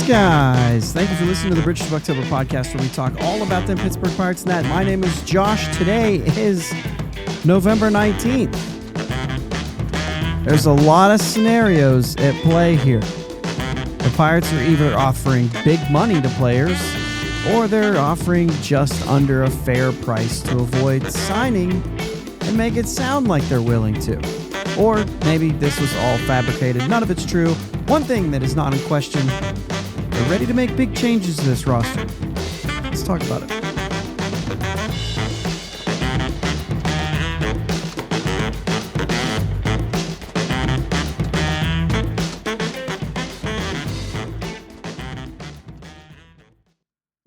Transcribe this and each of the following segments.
What's guys? Thank you for listening to the Bridge to Buctober podcast, where we talk all about them Pittsburgh Pirates net. My name is Josh. Today is November 19th. There's a lot of scenarios at play here. The Pirates are either offering big money to players, or they're offering just under a fair price to avoid signing and make it sound like they're willing to. Or maybe this was all fabricated. None of it's true. One thing that is not in question, they're ready to make big changes to this roster. Let's talk about it.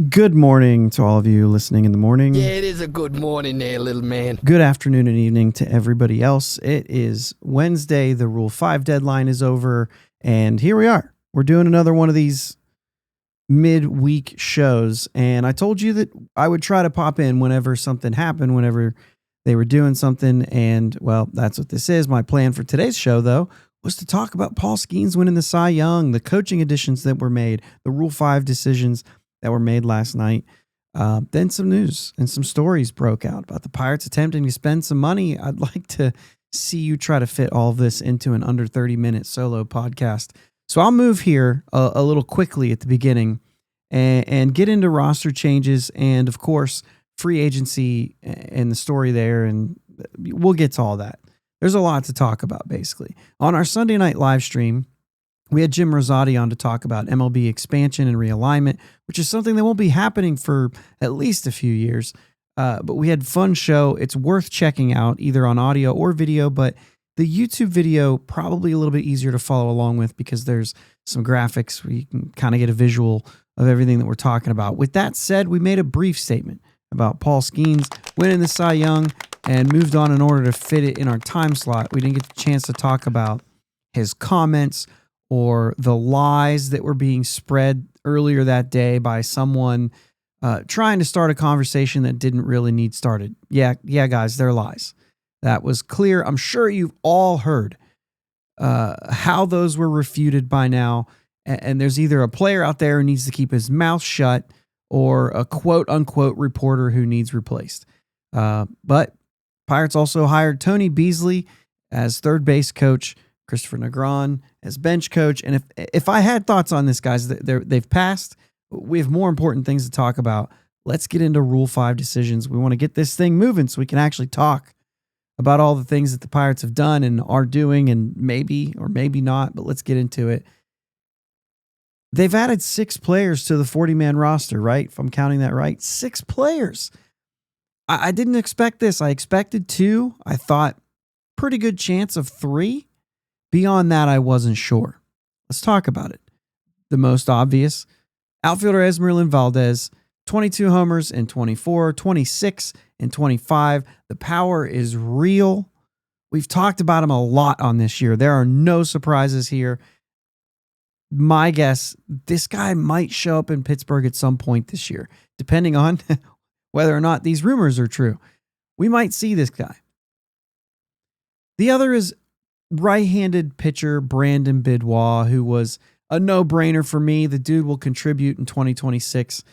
Good morning to all of you listening in the morning. Yeah, it is a good morning there, little man. Good afternoon and evening to everybody else. It is Wednesday. The Rule 5 deadline is over, and here we are. We're doing another one of these midweek shows, and I told you that I would try to pop in whenever something happened, whenever they were doing something, and, well, that's what this is. My plan for today's show, though, was to talk about Paul Skeens winning the Cy Young, the coaching additions that were made, the Rule 5 decisions that were made last night. Then some news and some stories broke out about the Pirates attempting to spend some money. I'd like to see you try to fit all of this into an under 30-minute solo podcast. So I'll move here a little quickly at the beginning and get into roster changes and, of course, free agency and the story there, and we'll get to all that. There's a lot to talk about, basically. On our Sunday night live stream, we had Jim Rosati on to talk about MLB expansion and realignment, which is something that won't be happening for at least a few years. But we had a fun show. It's worth checking out either on audio or video, but the YouTube video probably a little bit easier to follow along with because there's some graphics where you can kind of get a visual of everything that we're talking about. With that said, we made a brief statement about Paul Skeens winning the Cy Young and moved on in order to fit it in our time slot. We didn't get the chance to talk about his comments or the lies that were being spread earlier that day by someone trying to start a conversation that didn't really need started. Yeah, guys, they're lies. That was clear. I'm sure you've all heard how those were refuted by now. And there's either a player out there who needs to keep his mouth shut or a quote-unquote reporter who needs replaced. But Pirates also hired Tony Beasley as third base coach, Christopher Negron as bench coach. And if I had thoughts on this, guys, they've passed. We have more important things to talk about. Let's get into Rule 5 decisions. We want to get this thing moving so we can actually talk about all the things that the Pirates have done and are doing, and maybe or maybe not, but let's get into it. They've added 6 players to the 40-man roster, right? If I'm counting that right. 6 players. I didn't expect this. I expected 2. I thought pretty good chance of 3. Beyond that, I wasn't sure. Let's talk about it. The most obvious, outfielder Esmeralyn Valdez, 22 homers in 24, 26 in 25. The power is real. We've talked about him a lot on this year. There are no surprises here. My guess, this guy might show up in Pittsburgh at some point this year, depending on whether or not these rumors are true. We might see this guy. The other is right-handed pitcher Brandon Bidwell, who was a no-brainer for me. The dude will contribute in 2026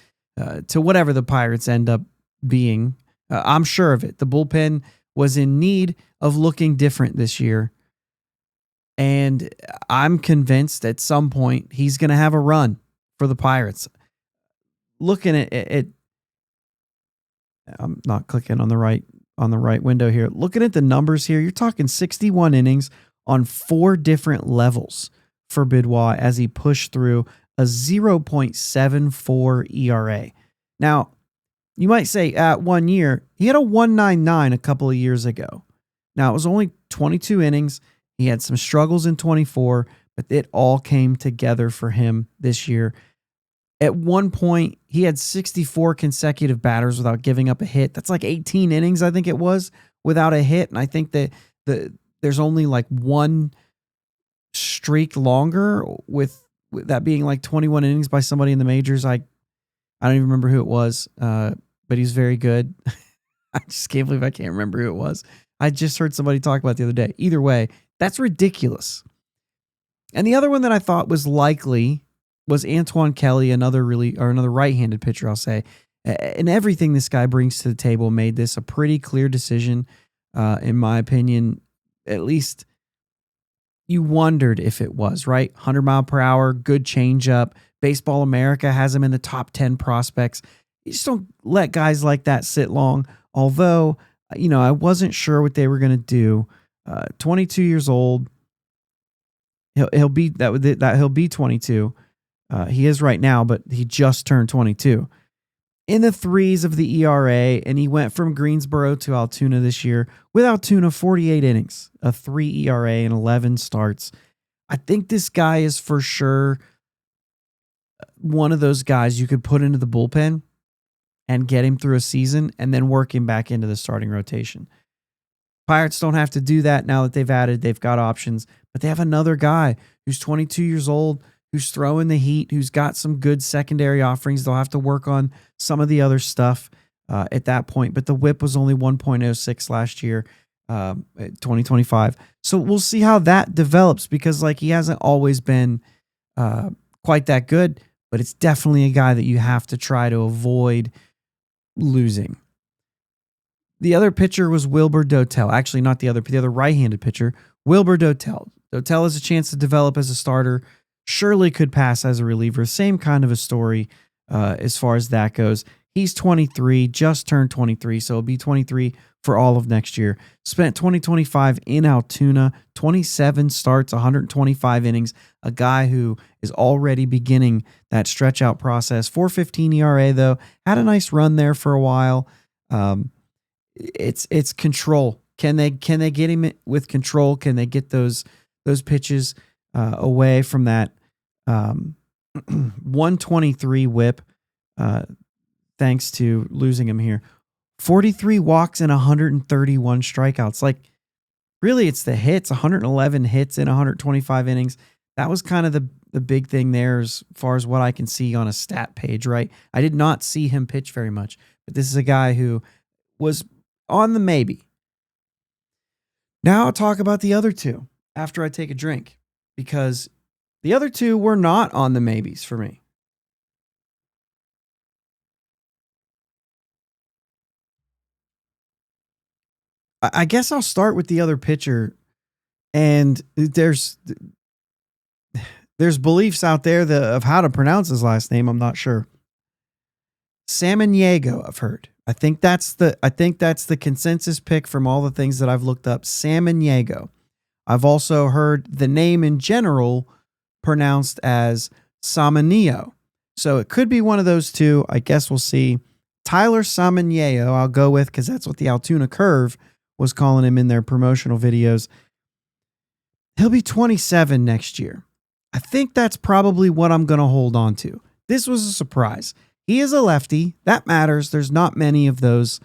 to whatever the Pirates end up being. I'm sure of it. The bullpen was in need of looking different this year, and I'm convinced at some point he's going to have a run for the Pirates. Looking at it, I'm not clicking on the right window here. Looking at the numbers here, you're talking 61 innings on 4 different levels for Bidwell as he pushed through a 0.74 ERA. Now, you might say at 1 year, he had a 1.99 a couple of years ago. Now, it was only 22 innings. He had some struggles in 24, but it all came together for him this year. At one point, he had 64 consecutive batters without giving up a hit. That's like 18 innings, I think it was, without a hit. And I think that there's only like one streak longer with that being like 21 innings by somebody in the majors. I don't even remember who it was, but he's very good. I just can't believe I can't remember who it was. I just heard somebody talk about it the other day. Either way, that's ridiculous. And the other one that I thought was likely was Antoine Kelly, another right-handed pitcher, I'll say. And everything this guy brings to the table made this a pretty clear decision, in my opinion. At least you wondered if it was, right? 100 mile per hour, good changeup. Baseball America has him in the top 10 prospects. You just don't let guys like that sit long. Although, I wasn't sure what they were going to do. 22 years old. He'll be he'll be 22. He is right now, but he just turned 22. In the threes of the ERA, and he went from Greensboro to Altoona this year. With Altoona, 48 innings, a 3 ERA, and 11 starts. I think this guy is for sure one of those guys you could put into the bullpen and get him through a season and then work him back into the starting rotation. Pirates don't have to do that now that they've got options, but they have another guy who's 22 years old, who's throwing the heat, who's got some good secondary offerings. They'll have to work on some of the other stuff at that point, but the whip was only 1.06 last year, 2025. So we'll see how that develops, because he hasn't always been quite that good, but it's definitely a guy that you have to try to avoid losing. The other pitcher was Wilbur Dotel. Actually, not the other right-handed pitcher, Wilbur Dotel. Dotel has a chance to develop as a starter. Surely could pass as a reliever. Same kind of a story as far as that goes. He's 23, just turned 23, so he'll be 23 for all of next year. Spent 2025 in Altoona, 27 starts, 125 innings. A guy who is already beginning that stretch out process. 4.15 ERA though, had a nice run there for a while. It's control. Can they get him with control? Can they get those pitches away from that 123 whip? Thanks to losing him here. 43 walks and 131 strikeouts. Really, it's the hits. 111 hits in 125 innings. That was kind of the big thing there as far as what I can see on a stat page, right? I did not see him pitch very much, but this is a guy who was on the maybe. Now I'll talk about the other two after I take a drink, because the other two were not on the maybes for me. I guess I'll start with the other pitcher, and there's beliefs out there of how to pronounce his last name. I'm not sure. Samaniego, I've heard. I think that's the consensus pick from all the things that I've looked up. Samaniego. I've also heard the name in general pronounced as Samanio. So it could be one of those two. I guess we'll see. Tyler Samaniego, I'll go with, because that's what the Altoona Curve was calling him in their promotional videos. He'll be 27 next year. I think that's probably what I'm going to hold on to. This was a surprise. He is a lefty. That matters. There's not many of those,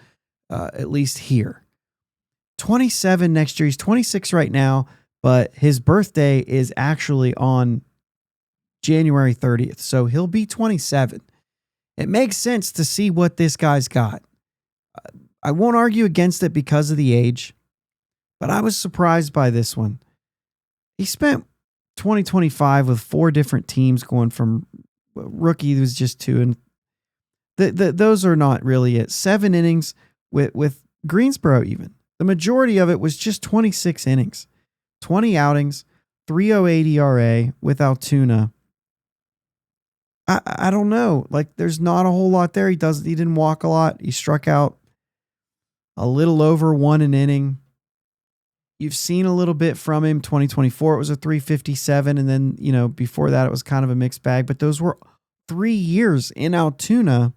at least here. 27 next year. He's 26 right now, but his birthday is actually on January 30th. So he'll be 27. It makes sense to see what this guy's got. I won't argue against it because of the age, but I was surprised by this one. He spent 2025 with 4 different teams, going from rookie, it was just 2, and those are not really it. 7 innings with Greensboro even. The majority of it was just 26 innings, 20 outings, 3.08 ERA with Altoona. I don't know. There's not a whole lot there. He didn't walk a lot. He struck out a little over 1 an inning. You've seen a little bit from him. 2024, it was a 357. And then, before that, it was kind of a mixed bag. But those were 3 years in Altoona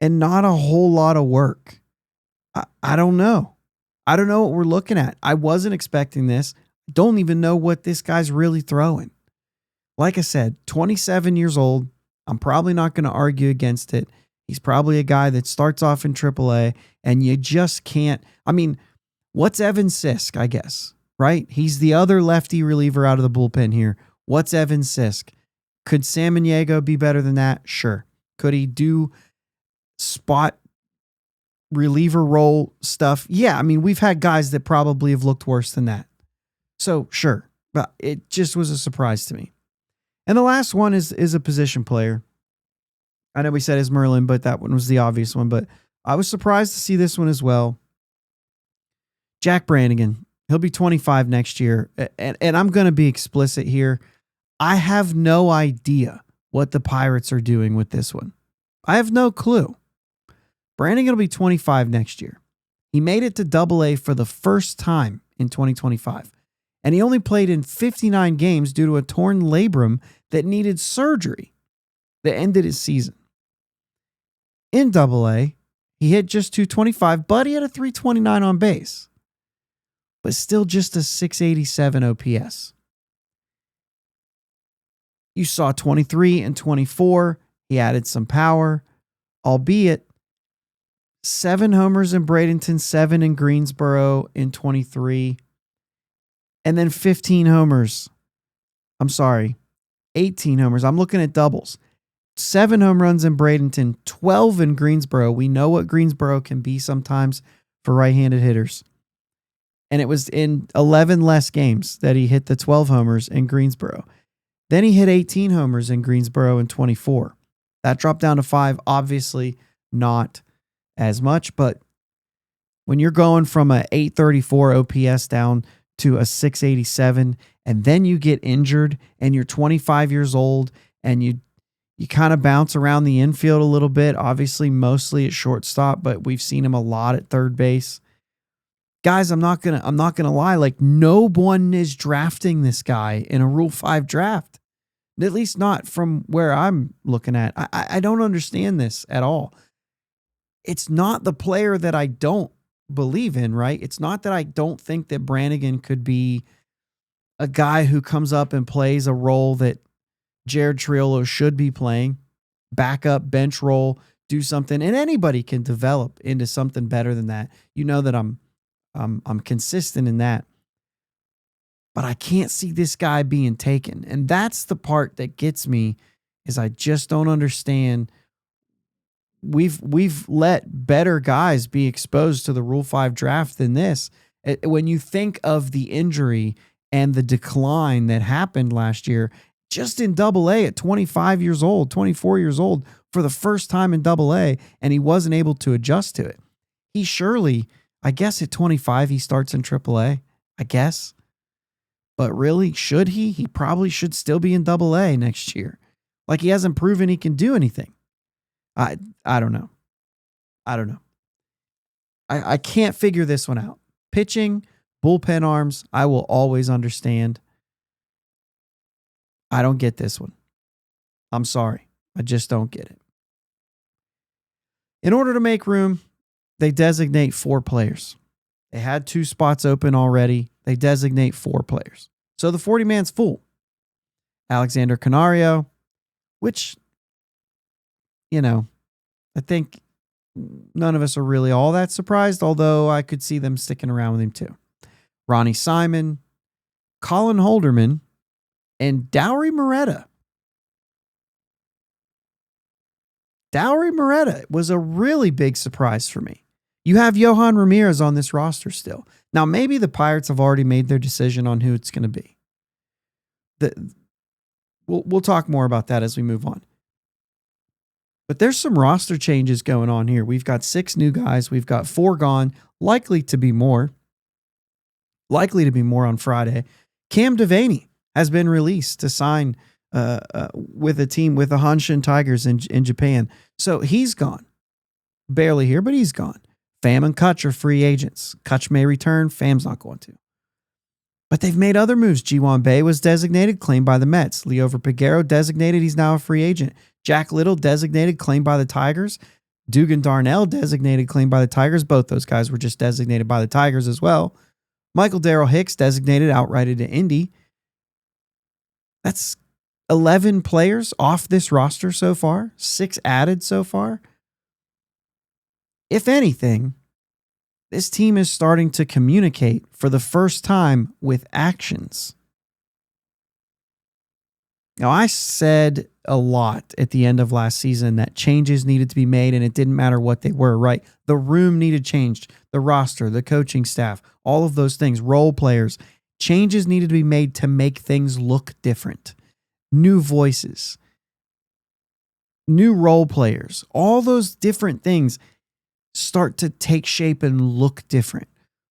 and not a whole lot of work. I don't know. I don't know what we're looking at. I wasn't expecting this. Don't even know what this guy's really throwing. Like I said, 27 years old. I'm probably not going to argue against it. He's probably a guy that starts off in AAA, and you just can't. I mean, what's Evan Sisk, I guess, right? He's the other lefty reliever out of the bullpen here. What's Evan Sisk? Could Samaniego be better than that? Sure. Could he do spot reliever role stuff? Yeah, I mean, we've had guys that probably have looked worse than that. So, sure. But it just was a surprise to me. And the last one is a position player. I know we said is Merlin, but that one was the obvious one. But I was surprised to see this one as well. Jack Brannigan. He'll be 25 next year. And I'm going to be explicit here. I have no idea what the Pirates are doing with this one. I have no clue. Brannigan will be 25 next year. He made it to Double-A for the first time in 2025. And he only played in 59 games due to a torn labrum that needed surgery that ended his season. In Double-A, he hit just 225, but he had a 329 on base. But still just a 687 OPS. You saw 23 and 24. He added some power, albeit 7 homers in Bradenton, 7 in Greensboro in 23. And then 18 homers. I'm looking at doubles. 7 home runs in Bradenton, 12 in Greensboro. We know what Greensboro can be sometimes for right-handed hitters. And it was in 11 less games that he hit the 12 homers in Greensboro. Then he hit 18 homers in Greensboro in 24. That dropped down to 5. Obviously not as much, but when you're going from a 834 OPS down to a 687, and then you get injured and you're 25 years old and you kind of bounce around the infield a little bit, obviously mostly at shortstop, but we've seen him a lot at third base. Guys, I'm not gonna lie, like no one is drafting this guy in a Rule 5 draft. At least not from where I'm looking at. I don't understand this at all. It's not the player that I don't believe in, right? It's not that I don't think that Brannigan could be a guy who comes up and plays a role that Jared Triolo should be playing, backup, bench role, do something, and anybody can develop into something better than that. You know that I'm consistent in that. But I can't see this guy being taken. And that's the part that gets me, is I just don't understand. We've let better guys be exposed to the Rule 5 draft than this. When you think of the injury and the decline that happened last year, just in Double-A at 25 years old, 24 years old, for the first time in Double-A, and he wasn't able to adjust to it. He surely, I guess at 25, he starts in Triple-A, I guess. But really, should he? He probably should still be in Double-A next year. Like, he hasn't proven he can do anything. I don't know. I can't figure this one out. Pitching, bullpen arms, I will always understand. I don't get this one. I'm sorry. I just don't get it. In order to make room, they designate 4 players. They had 2 spots open already. They designate 4 players. So the 40-man's full. Alexander Canario, which, I think none of us are really all that surprised, although I could see them sticking around with him too. Ronnie Simon, Colin Holderman, and Dowry Moretta. Dowry Moretta was a really big surprise for me. You have Johan Ramirez on this roster still. Now, maybe the Pirates have already made their decision on who it's going to be. We'll talk more about that as we move on. But there's some roster changes going on here. We've got 6 new guys. We've got 4 gone. Likely to be more on Friday. Cam Devaney has been released to sign with a team with the Hanshin Tigers in Japan. So he's gone. Barely here, but he's gone. Pham and Kutch are free agents. Kutch may return. Pham's not going to. But they've made other moves. Ji-Wan Bae was designated, claimed by the Mets. Leover Peguero designated, he's now a free agent. Jack Little designated, claimed by the Tigers. Dugan Darnell designated, claimed by the Tigers. Both those guys were just designated by the Tigers as well. Michael Darrell Hicks designated, outrighted to Indy. That's 11 players off this roster so far. 6 added so far. If anything, this team is starting to communicate for the first time with actions. Now, I said a lot at the end of last season that changes needed to be made, and it didn't matter what they were, right? The room needed changed, the roster, the coaching staff, all of those things, role players. Changes needed to be made to make things look different. new voices, new role players, all those different things start to take shape and look different.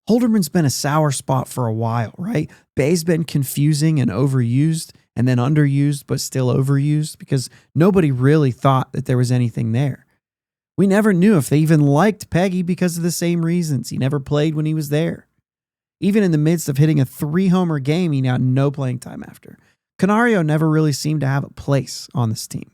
Holderman's been a sour spot for a while, right? Bay's been confusing and overused and then underused, but still overused because nobody really thought that there was anything there. We never knew if they even liked Peggy because of the same reasons. He never played when he was there. Even in the midst of hitting a 3-homer game, he got no playing time after. Canario never really seemed to have a place on this team,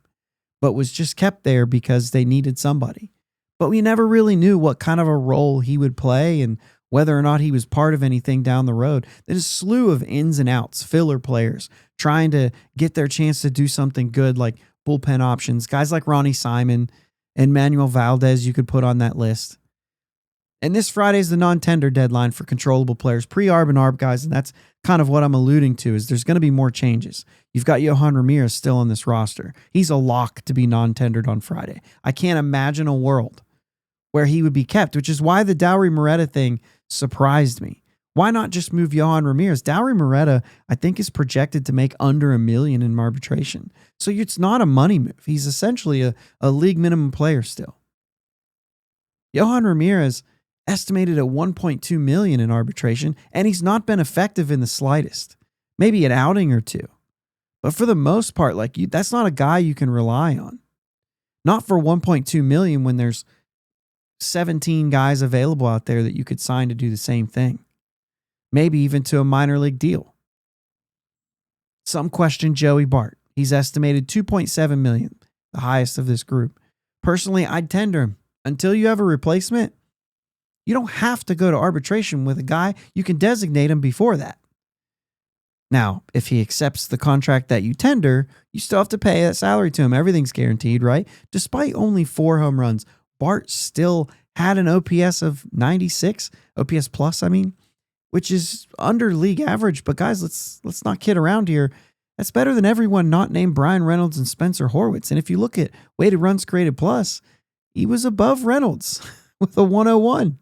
but was just kept there because they needed somebody. But we never really knew what kind of a role he would play and whether or not he was part of anything down the road. There's a slew of ins and outs, filler players, trying to get their chance to do something good like bullpen options. Guys like Ronnie Simon and Manuel Valdez you could put on that list. And this Friday is the non-tender deadline for controllable players, pre-arb and arb guys, and that's kind of what I'm alluding to is there's going to be more changes. You've got Yohan Ramirez still on this roster. He's a lock to be non-tendered on Friday. I can't imagine a world where he would be kept, which is why the Dowry Moretta thing surprised me. Why not just move Yohan Ramirez? Dowry Moretta, I think, is projected to make under $1 million in arbitration. So it's not a money move. He's essentially a league minimum player still. Yohan Ramirez estimated at $1.2 million in arbitration, and he's not been effective in the slightest. Maybe an outing or two. But for the most part, that's not a guy you can rely on. Not for $1.2 million when there's 17 guys available out there that you could sign to do the same thing. Maybe even to a minor league deal. Some question Joey Bart. He's estimated $2.7 million, the highest of this group. Personally, I'd tender him. Until you have a replacement, you don't have to go to arbitration with a guy. You can designate him before that. Now, if he accepts the contract that you tender, you still have to pay that salary to him. Everything's guaranteed, right? Despite only 4 home runs, Bart still had an OPS of 96, OPS plus, which is under league average. But guys, let's not kid around here. That's better than everyone not named Brian Reynolds and Spencer Horwitz. And if you look at weighted runs created plus, he was above Reynolds with a 101.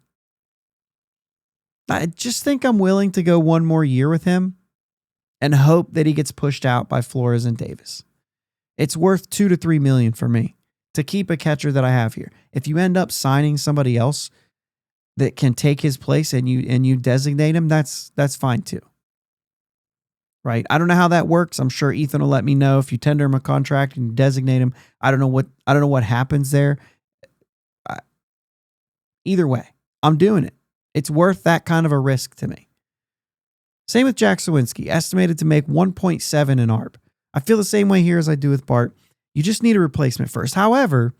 I just think I'm willing to go one more year with him and hope that he gets pushed out by Flores and Davis. It's worth $2 to $3 million for me to keep a catcher that I have here. If you end up signing somebody else that can take his place and you designate him, that's fine too. Right? I don't know how that works. I'm sure Ethan will let me know if you tender him a contract and you designate him. I don't know what happens there. Either way, I'm doing it. It's worth that kind of a risk to me. Same with Jack Sawinski, estimated to make 1.7 in ARB. I feel the same way here as I do with Bart. You just need a replacement first. However,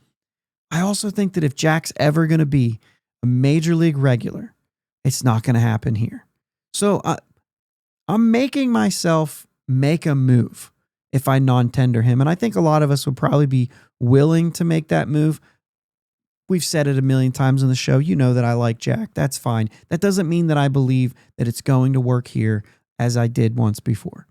I also think that if Jack's ever going to be a major league regular, it's not going to happen here. So I'm making myself make a move if I non-tender him. And I think a lot of us would probably be willing to make that move. We've said it a million times on the show. You know that I like Jack. That's fine. That doesn't mean that I believe that it's going to work here as I did once before.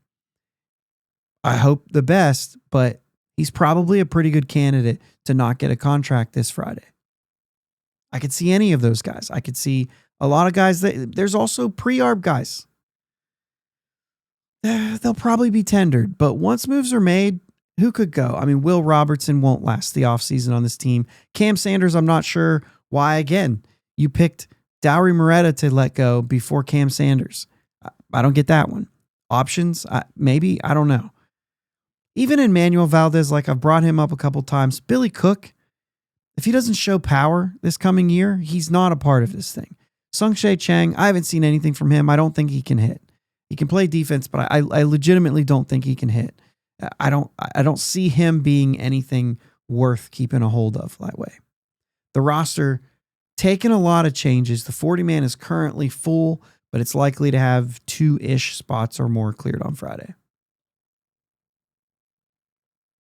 I hope the best, but he's probably a pretty good candidate to not get a contract this Friday. I could see any of those guys. I could see a lot of guys. There's also pre-arb guys. They'll probably be tendered, but once moves are made, who could go? Will Robertson won't last the offseason on this team. Cam Sanders, I'm not sure why, again, you picked Dowry Moretta to let go before Cam Sanders. I don't get that one. Options? Maybe. I don't know. Even in Manuel Valdez, I've brought him up a couple times. Billy Cook, if he doesn't show power this coming year, he's not a part of this thing. Sung-Shae Chang, I haven't seen anything from him. I don't think he can hit. He can play defense, but I legitimately don't think he can hit. I don't see him being anything worth keeping a hold of that way. The roster taken a lot of changes. The 40-man is currently full, but it's likely to have 2-ish spots or more cleared on Friday.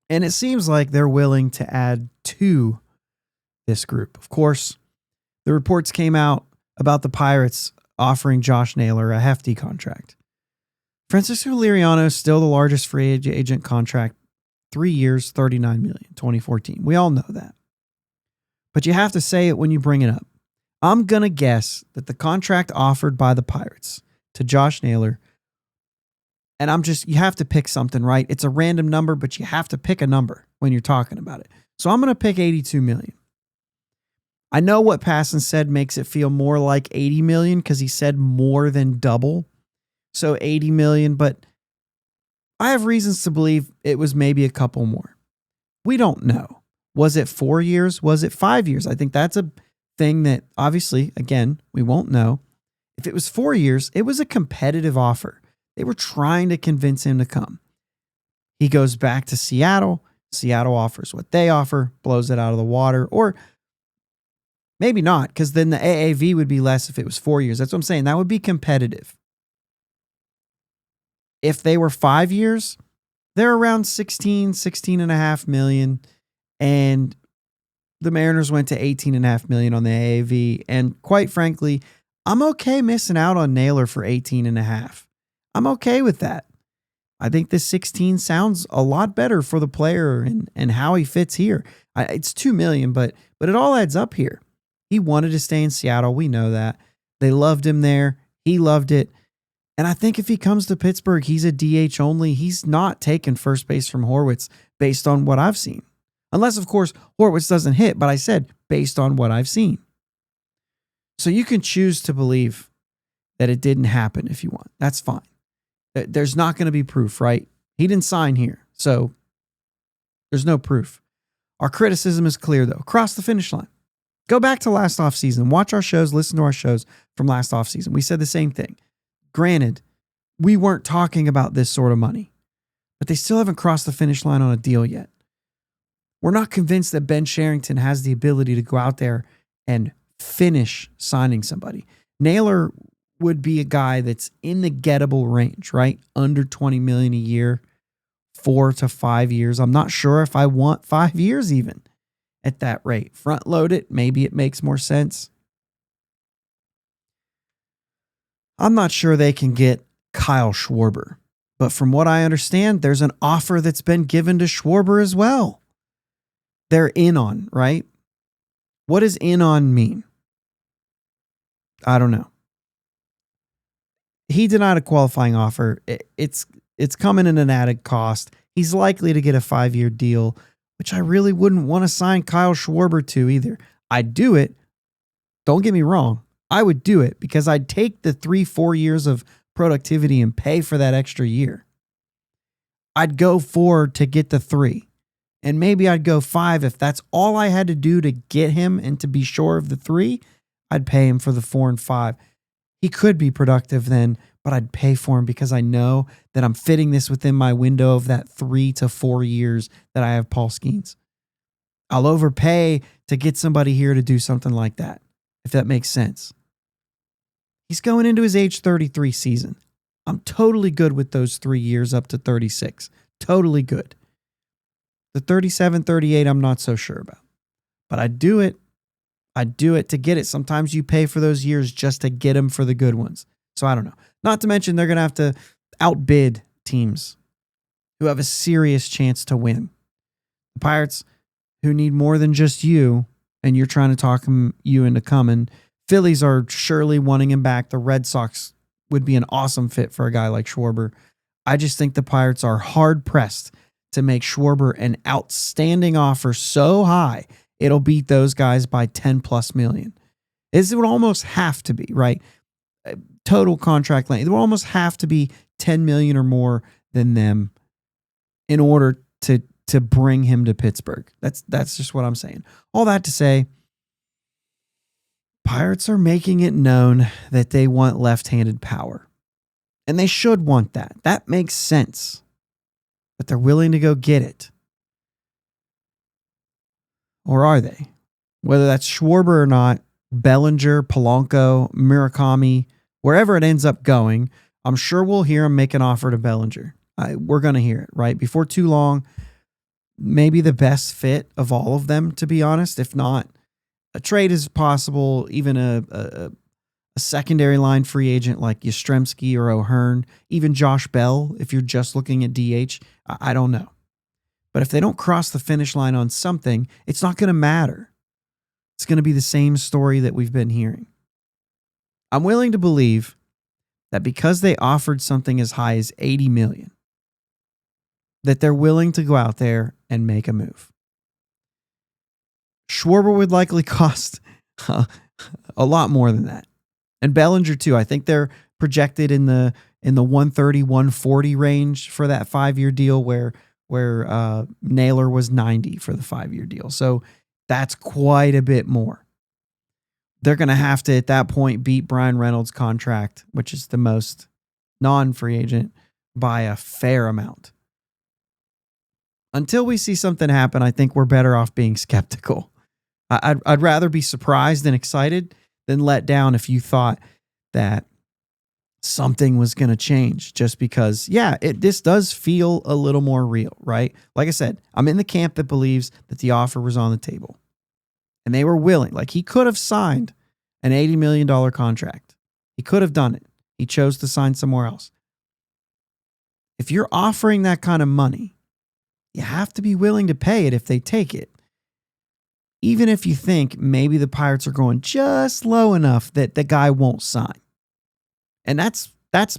And it seems like they're willing to add to this group. Of course, the reports came out about the Pirates offering Josh Naylor a hefty contract. Francisco Liriano is still the largest free agent contract, 3 years, $39 million, 2014. We all know that. But you have to say it when you bring it up. I'm going to guess that the contract offered by the Pirates to Josh Naylor And you have to pick something, right? It's a random number, but you have to pick a number when you're talking about it. So I'm going to pick 82 million. I know what Passan said makes it feel more like 80 million because he said more than double. So 80 million, but I have reasons to believe it was maybe a couple more. We don't know. Was it 4 years? Was it 5 years? I think that's a thing that obviously, again, we won't know. If it was 4 years, it was a competitive offer. They were trying to convince him to come. He goes back to Seattle. Seattle offers what they offer, blows it out of the water, or maybe not, because then the AAV would be less if it was 4 years. That's what I'm saying. That would be competitive. If they were 5 years, they're around 16 and a half million. And the Mariners went to 18 and a half million on the AAV. And quite frankly, I'm okay missing out on Naylor for 18 and a half. I'm okay with that. I think the 16 sounds a lot better for the player and how he fits here. It's 2 million, but it all adds up here. He wanted to stay in Seattle. We know that. They loved him there. He loved it. And I think if he comes to Pittsburgh, he's a DH only. He's not taking first base from Horwitz based on what I've seen. Unless, of course, Horwitz doesn't hit, but I said based on what I've seen. So you can choose to believe that it didn't happen if you want. That's fine. There's not going to be proof, right? He didn't sign here, so there's no proof. Our criticism is clear, though. Cross the finish line. Go back to last offseason. Watch our shows. Listen to our shows from last offseason. We said the same thing. Granted, we weren't talking about this sort of money, but they still haven't crossed the finish line on a deal yet. We're not convinced that Ben Cherington has the ability to go out there and finish signing somebody. Naylor would be a guy that's in the gettable range, right? Under 20 million a year, 4 to 5 years. I'm not sure if I want 5 years even at that rate. Front load it. Maybe it makes more sense. I'm not sure they can get Kyle Schwarber, but from what I understand, there's an offer that's been given to Schwarber as well. They're in on, right? What does in on mean? I don't know. He denied a qualifying offer. It's coming in an added cost. He's likely to get a 5-year deal, which I really wouldn't want to sign Kyle Schwarber to either. I'd do it. Don't get me wrong. I would do it because I'd take the 3-4 years of productivity and pay for that extra year. I'd go 4 to get the 3. And maybe I'd go 5 if that's all I had to do to get him and to be sure of the 3. I'd pay him for the 4 and 5. He could be productive then, but I'd pay for him because I know that I'm fitting this within my window of that 3 to 4 years that I have Paul Skeens. I'll overpay to get somebody here to do something like that, if that makes sense. He's going into his age 33 season. I'm totally good with those 3 years up to 36. Totally good. The 37, 38, I'm not so sure about. But I'd do it. I'd do it to get it. Sometimes you pay for those years just to get them for the good ones. So I don't know. Not to mention they're going to have to outbid teams who have a serious chance to win. The Pirates, who need more than just you, and you're trying to talk you into coming. Phillies are surely wanting him back. The Red Sox would be an awesome fit for a guy like Schwarber. I just think the Pirates are hard-pressed to make Schwarber an outstanding offer so high it'll beat those guys by 10 plus million. It would almost have to be, right? Total contract length. It would almost have to be 10 million or more than them in order to bring him to Pittsburgh. That's just what I'm saying. All that to say, Pirates are making it known that they want left-handed power. And they should want that. That makes sense. But they're willing to go get it. Or are they? Whether that's Schwarber or not, Bellinger, Polanco, Murakami, wherever it ends up going, I'm sure we'll hear him make an offer to Bellinger. We're going to hear it, right? Before too long, maybe the best fit of all of them, to be honest. If not, a trade is possible, even a secondary line free agent like Yastrzemski or O'Hearn, even Josh Bell, if you're just looking at DH. I don't know. But if they don't cross the finish line on something, it's not going to matter. It's going to be the same story that we've been hearing. I'm willing to believe that because they offered something as high as $80 million, that they're willing to go out there and make a move. Schwarber would likely cost a lot more than that. And Bellinger too. I think they're projected in the 130, 140 range for that 5-year deal where Naylor was 90 for the 5-year deal. So that's quite a bit more. They're going to have to, at that point, beat Brian Reynolds' contract, which is the most non-free agent, by a fair amount. Until we see something happen, I think we're better off being skeptical. I'd rather be surprised and excited than let down if you thought that something was going to change just because, this does feel a little more real, right? Like I said, I'm in the camp that believes that the offer was on the table and they were willing. Like, he could have signed an $80 million contract. He could have done it. He chose to sign somewhere else. If you're offering that kind of money, you have to be willing to pay it if they take it. Even if you think maybe the Pirates are going just low enough that the guy won't sign. And that's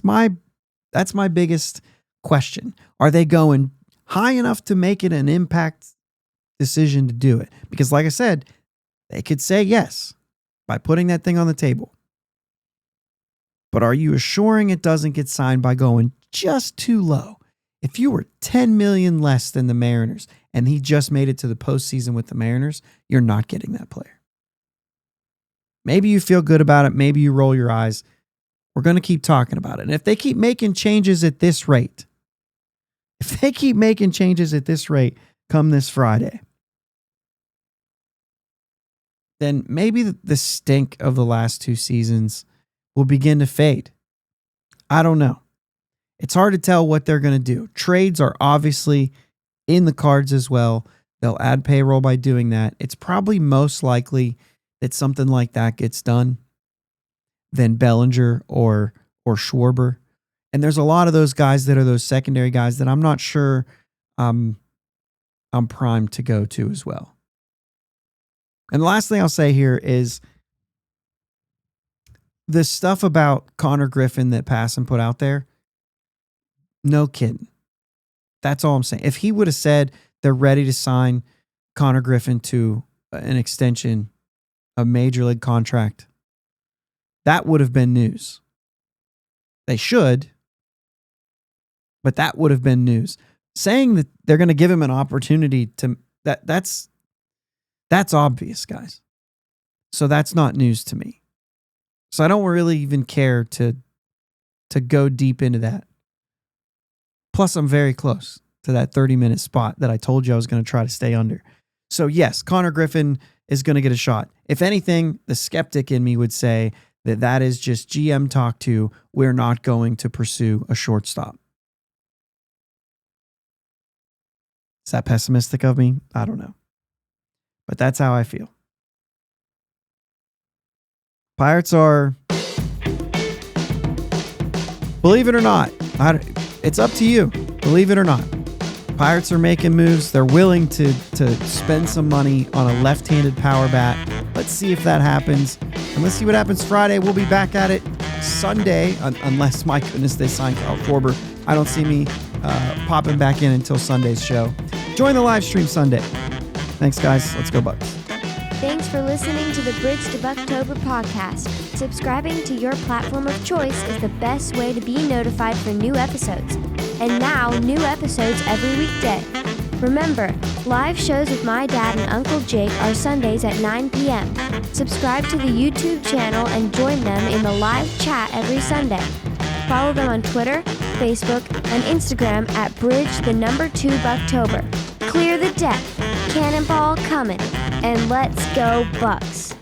my biggest question. Are they going high enough to make it an impact decision to do it? Because like I said, they could say yes by putting that thing on the table. But are you assuring it doesn't get signed by going just too low? If you were $10 million less than the Mariners and he just made it to the postseason with the Mariners, you're not getting that player. Maybe you feel good about it. Maybe you roll your eyes. We're going to keep talking about it. And if they keep making changes at this rate, come this Friday, then maybe the stink of the last 2 seasons will begin to fade. I don't know. It's hard to tell what they're going to do. Trades are obviously in the cards as well. They'll add payroll by doing that. It's probably most likely that something like that gets done than Bellinger or Schwarber. And there's a lot of those guys that are those secondary guys that I'm not sure I'm primed to go to as well. And the last thing I'll say here is the stuff about Connor Griffin that Passan put out there. No kidding. That's all I'm saying. If he would have said they're ready to sign Connor Griffin to an extension, a major league contract, that would have been news. They should, but that would have been news. Saying that they're going to give him an opportunity to that's obvious, guys. So that's not news to me. So I don't really even care to go deep into that. Plus, I'm very close to that 30-minute spot that I told you I was going to try to stay under. So yes, Connor Griffin is going to get a shot. If anything, the skeptic in me would say that is just GM talk to, we're not going to pursue a shortstop. Is that pessimistic of me? I don't know. But that's how I feel. Pirates are, believe it or not, it's up to you. Believe it or not. Pirates are making moves. They're willing to spend some money on a left-handed power bat. Let's see if that happens. And let's see what happens Friday. We'll be back at it Sunday, unless, my goodness, they sign Kyle Schwarber. I don't see me popping back in until Sunday's show. Join the live stream Sunday. Thanks, guys. Let's go Bucs. Thanks for listening to the Bridge to Buctober podcast. Subscribing to your platform of choice is the best way to be notified for new episodes. And now, new episodes every weekday. Remember, live shows with my dad and Uncle Jake are Sundays at 9 p.m. Subscribe to the YouTube channel and join them in the live chat every Sunday. Follow them on Twitter, Facebook, and Instagram at Bridge2 Buctober. Clear the deck, cannonball coming, and let's go Bucs.